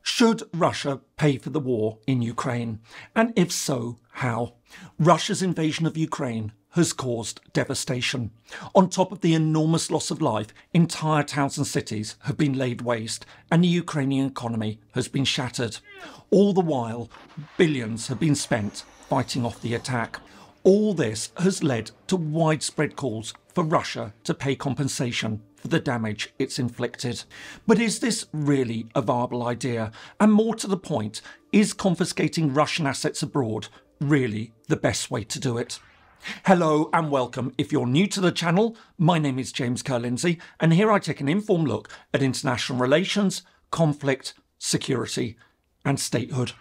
Should Russia pay for the war in Ukraine? And if so, how? Russia's invasion of Ukraine has caused devastation. On top of the enormous loss of life, entire towns and cities have been laid waste, and the Ukrainian economy has been shattered. All the while, billions have been spent fighting off the attack. All this has led to widespread calls for Russia to pay compensation for the damage it's inflicted. But is this really a viable idea? And more to the point, is confiscating Russian assets abroad really the best way to do it? Hello and welcome. If you're new to the channel, my name is James Kerr-Lindsay, and here I take an informed look at international relations, conflict, security and statehood.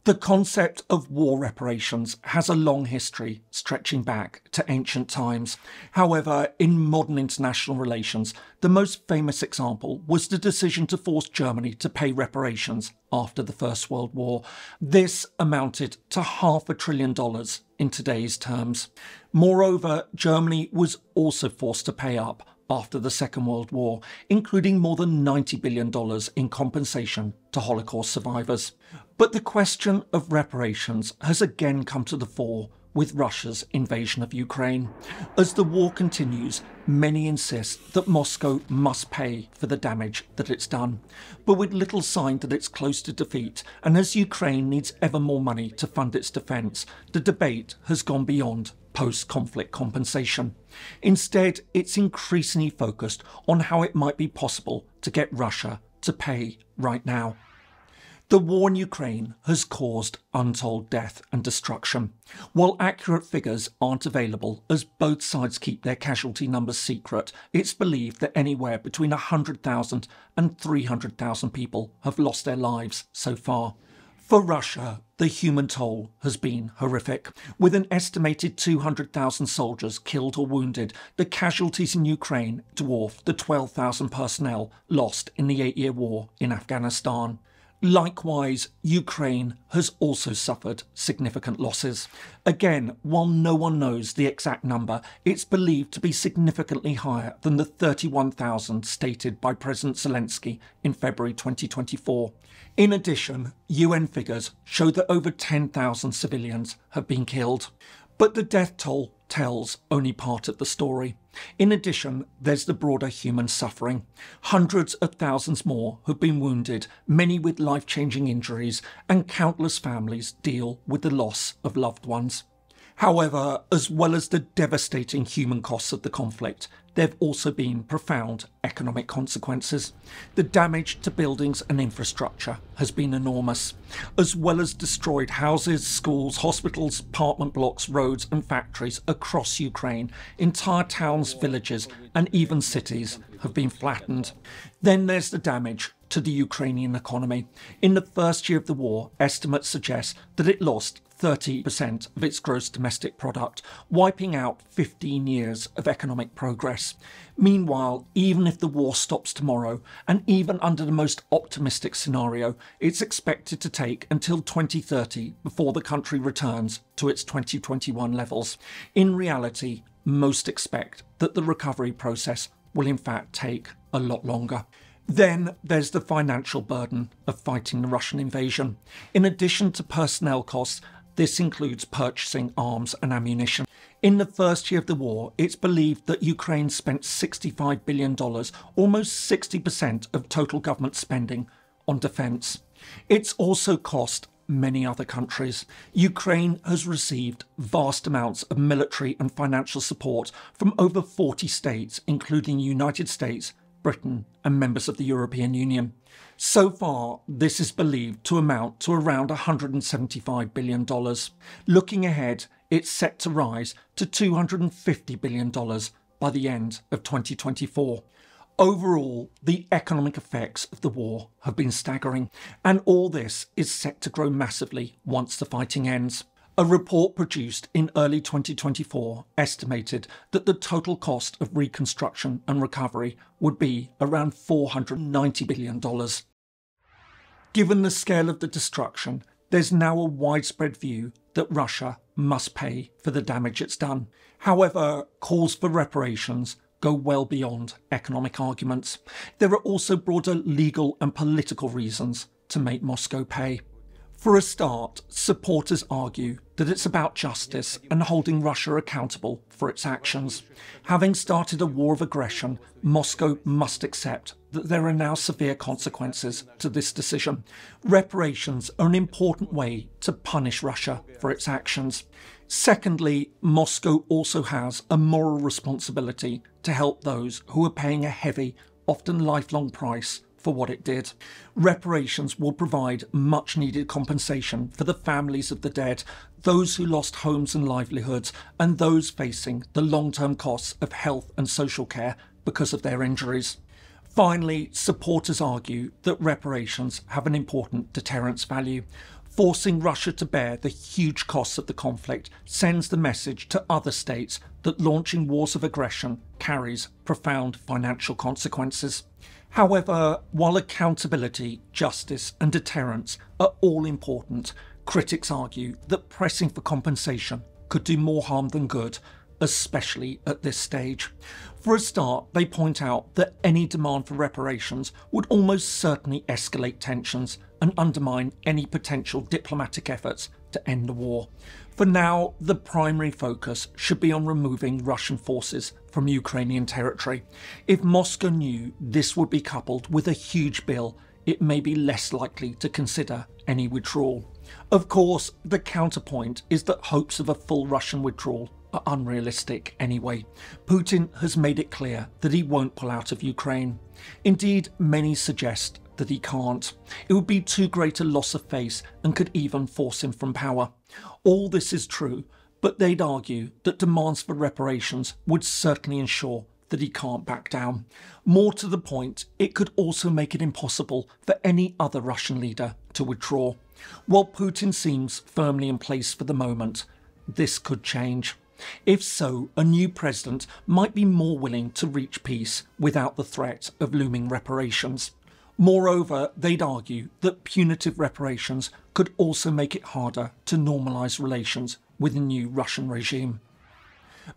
The concept of war reparations has a long history stretching back to ancient times. However, in modern international relations, the most famous example was the decision to force Germany to pay reparations after the First World War. This amounted to $500 billion in today's terms. Moreover, Germany was also forced to pay up after the Second World War, including more than $90 billion in compensation to Holocaust survivors. But the question of reparations has again come to the fore with Russia's invasion of Ukraine. As the war continues, many insist that Moscow must pay for the damage that it's done. But with little sign that it's close to defeat, and as Ukraine needs ever more money to fund its defence, the debate has gone beyond post-conflict compensation. Instead, it's increasingly focused on how it might be possible to get Russia to pay right now. The war in Ukraine has caused untold death and destruction. While accurate figures aren't available, as both sides keep their casualty numbers secret, it's believed that anywhere between 100,000 and 300,000 people have lost their lives so far. For Russia, the human toll has been horrific. With an estimated 200,000 soldiers killed or wounded, the casualties in Ukraine dwarf the 12,000 personnel lost in the 8-year war in Afghanistan. Likewise, Ukraine has also suffered significant losses. Again, while no one knows the exact number, it's believed to be significantly higher than the 31,000 stated by President Zelensky in February 2024. In addition, UN figures show that over 10,000 civilians have been killed. But the death toll tells only part of the story. In addition, there's the broader human suffering. Hundreds of thousands more have been wounded, many with life-changing injuries, and countless families deal with the loss of loved ones. However, as well as the devastating human costs of the conflict, there have also been profound economic consequences. The damage to buildings and infrastructure has been enormous. As well as destroyed houses, schools, hospitals, apartment blocks, roads and factories across Ukraine, entire towns, villages and even cities have been flattened. Then there's the damage to the Ukrainian economy. In the first year of the war, estimates suggest that it lost 30% of its gross domestic product, wiping out 15 years of economic progress. Meanwhile, even if the war stops tomorrow, and even under the most optimistic scenario, it's expected to take until 2030 before the country returns to its 2021 levels. In reality, most expect that the recovery process will in fact take a lot longer. Then there's the financial burden of fighting the Russian invasion. In addition to personnel costs, this includes purchasing arms and ammunition. In the first year of the war, it's believed that Ukraine spent $65 billion, almost 60% of total government spending, on defence. It's also cost many other countries. Ukraine has received vast amounts of military and financial support from over 40 states, including the United States, Britain and members of the European Union. So far, this is believed to amount to around $175 billion. Looking ahead, it's set to rise to $250 billion by the end of 2024. Overall, the economic effects of the war have been staggering, and all this is set to grow massively once the fighting ends. A report produced in early 2024 estimated that the total cost of reconstruction and recovery would be around $490 billion. Given the scale of the destruction, there's now a widespread view that Russia must pay for the damage it's done. However, calls for reparations go well beyond economic arguments. There are also broader legal and political reasons to make Moscow pay. For a start, supporters argue that it's about justice and holding Russia accountable for its actions. Having started a war of aggression, Moscow must accept that there are now severe consequences to this decision. Reparations are an important way to punish Russia for its actions. Secondly, Moscow also has a moral responsibility to help those who are paying a heavy, often lifelong price for what it did. Reparations will provide much needed compensation for the families of the dead, those who lost homes and livelihoods, and those facing the long-term costs of health and social care because of their injuries. Finally, supporters argue that reparations have an important deterrence value. Forcing Russia to bear the huge costs of the conflict sends the message to other states that launching wars of aggression carries profound financial consequences. However, while accountability, justice and deterrence are all important, critics argue that pressing for compensation could do more harm than good, especially at this stage. For a start, they point out that any demand for reparations would almost certainly escalate tensions and undermine any potential diplomatic efforts to end the war. For now, the primary focus should be on removing Russian forces from Ukrainian territory. If Moscow knew this would be coupled with a huge bill, it may be less likely to consider any withdrawal. Of course, the counterpoint is that hopes of a full Russian withdrawal are unrealistic anyway. Putin has made it clear that he won't pull out of Ukraine. Indeed, many suggest that he can't. It would be too great a loss of face and could even force him from power. All this is true, but they'd argue that demands for reparations would certainly ensure that he can't back down. More to the point, it could also make it impossible for any other Russian leader to withdraw. While Putin seems firmly in place for the moment, this could change. If so, a new president might be more willing to reach peace without the threat of looming reparations. Moreover, they'd argue that punitive reparations could also make it harder to normalise relations with the new Russian regime.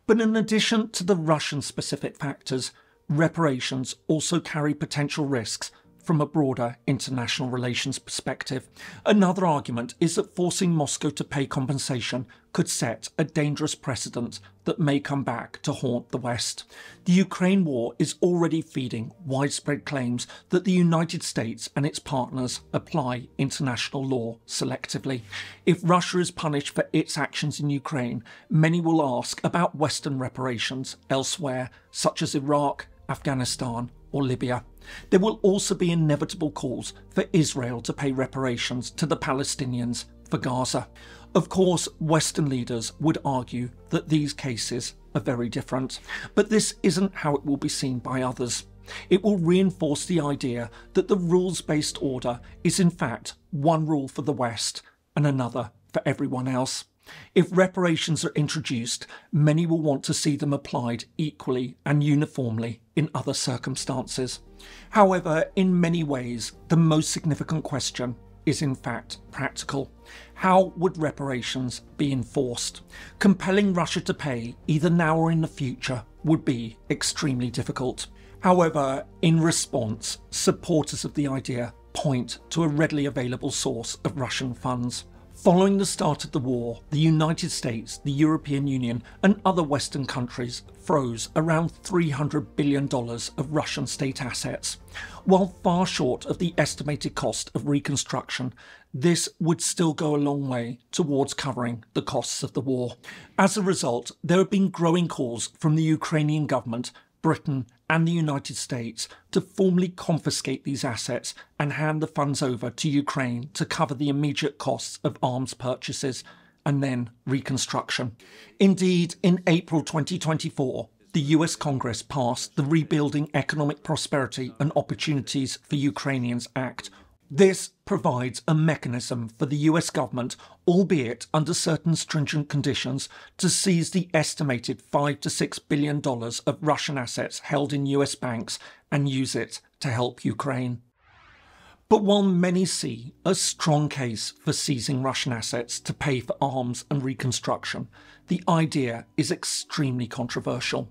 But in addition to the Russian-specific factors, reparations also carry potential risks from a broader international relations perspective. Another argument is that forcing Moscow to pay compensation could set a dangerous precedent that may come back to haunt the West. The Ukraine war is already feeding widespread claims that the United States and its partners apply international law selectively. If Russia is punished for its actions in Ukraine, many will ask about Western reparations elsewhere, such as Iraq, Afghanistan, or Libya. There will also be inevitable calls for Israel to pay reparations to the Palestinians for Gaza. Of course, Western leaders would argue that these cases are very different, but this isn't how it will be seen by others. It will reinforce the idea that the rules-based order is in fact one rule for the West and another for everyone else. If reparations are introduced, many will want to see them applied equally and uniformly in other circumstances. However, in many ways, the most significant question is in fact practical. How would reparations be enforced? Compelling Russia to pay, either now or in the future, would be extremely difficult. However, in response, supporters of the idea point to a readily available source of Russian funds. Following the start of the war, the United States, the European Union and other Western countries froze around $300 billion of Russian state assets. While far short of the estimated cost of reconstruction, this would still go a long way towards covering the costs of the war. As a result, there have been growing calls from the Ukrainian government, Britain and the United States to formally confiscate these assets and hand the funds over to Ukraine to cover the immediate costs of arms purchases and then reconstruction. Indeed, in April 2024, the US Congress passed the Rebuilding Economic Prosperity and Opportunities for Ukrainians Act. This provides a mechanism for the US government, albeit under certain stringent conditions, to seize the estimated $5 to $6 billion of Russian assets held in US banks and use it to help Ukraine. But while many see a strong case for seizing Russian assets to pay for arms and reconstruction, the idea is extremely controversial.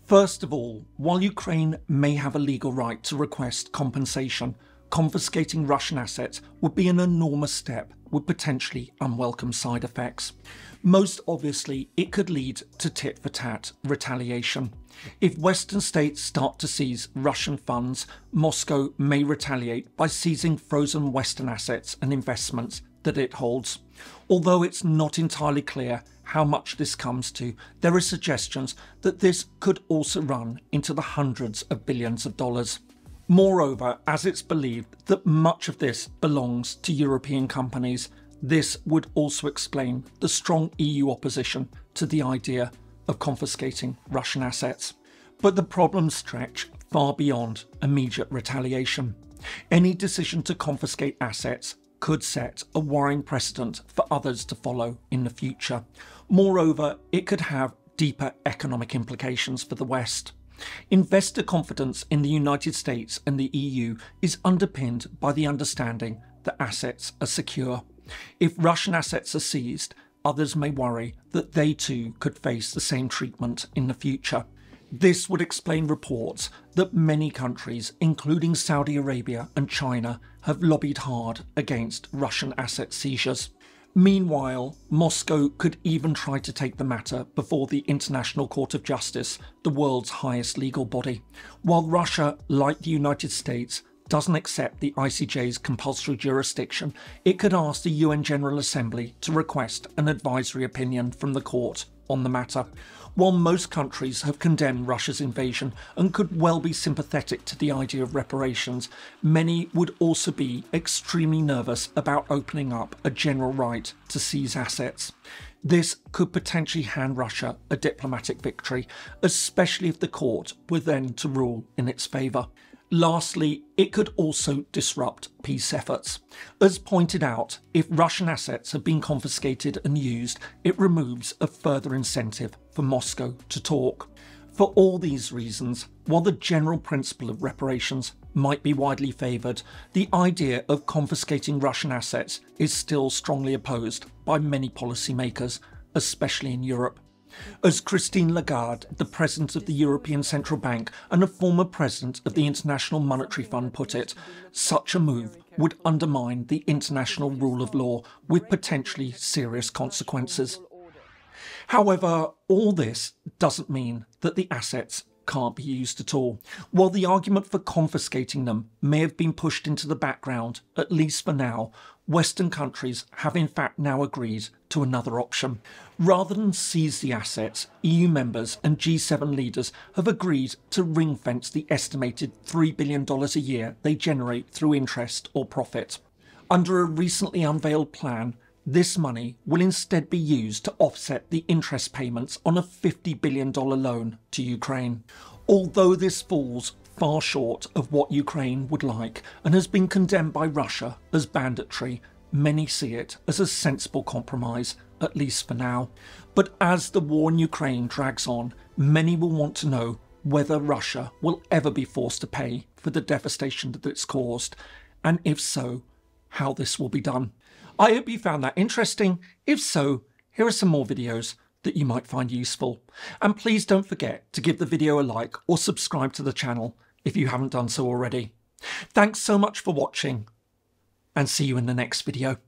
First of all, while Ukraine may have a legal right to request compensation, confiscating Russian assets would be an enormous step with potentially unwelcome side effects. Most obviously, it could lead to tit-for-tat retaliation. If Western states start to seize Russian funds, Moscow may retaliate by seizing frozen Western assets and investments that it holds. Although it's not entirely clear how much this comes to, there are suggestions that this could also run into the hundreds of billions of dollars. Moreover, as it's believed that much of this belongs to European companies, this would also explain the strong EU opposition to the idea of confiscating Russian assets. But the problems stretch far beyond immediate retaliation. Any decision to confiscate assets could set a worrying precedent for others to follow in the future. Moreover, it could have deeper economic implications for the West. Investor confidence in the United States and the EU is underpinned by the understanding that assets are secure. If Russian assets are seized, others may worry that they too could face the same treatment in the future. This would explain reports that many countries, including Saudi Arabia and China, have lobbied hard against Russian asset seizures. Meanwhile, Moscow could even try to take the matter before the International Court of Justice, the world's highest legal body. While Russia, like the United States, doesn't accept the ICJ's compulsory jurisdiction, it could ask the UN General Assembly to request an advisory opinion from the court on the matter. While most countries have condemned Russia's invasion and could well be sympathetic to the idea of reparations, many would also be extremely nervous about opening up a general right to seize assets. This could potentially hand Russia a diplomatic victory, especially if the court were then to rule in its favour. Lastly, it could also disrupt peace efforts. As pointed out, if Russian assets have been confiscated and used, it removes a further incentive for Moscow to talk. For all these reasons, while the general principle of reparations might be widely favoured, the idea of confiscating Russian assets is still strongly opposed by many policymakers, especially in Europe. As Christine Lagarde, the president of the European Central Bank and a former president of the International Monetary Fund, put it, such a move would undermine the international rule of law with potentially serious consequences. However, all this doesn't mean that the assets can't be used at all. While the argument for confiscating them may have been pushed into the background, at least for now, Western countries have in fact now agreed to another option. Rather than seize the assets, EU members and G7 leaders have agreed to ring-fence the estimated $3 billion a year they generate through interest or profit. Under a recently unveiled plan, this money will instead be used to offset the interest payments on a $50 billion loan to Ukraine. Although this falls far short of what Ukraine would like and has been condemned by Russia as banditry, many see it as a sensible compromise, at least for now. But as the war in Ukraine drags on, many will want to know whether Russia will ever be forced to pay for the devastation that it's caused, and if so, how this will be done. I hope you found that interesting. If so, here are some more videos that you might find useful. And please don't forget to give the video a like or subscribe to the channel if you haven't done so already. Thanks so much for watching, and see you in the next video.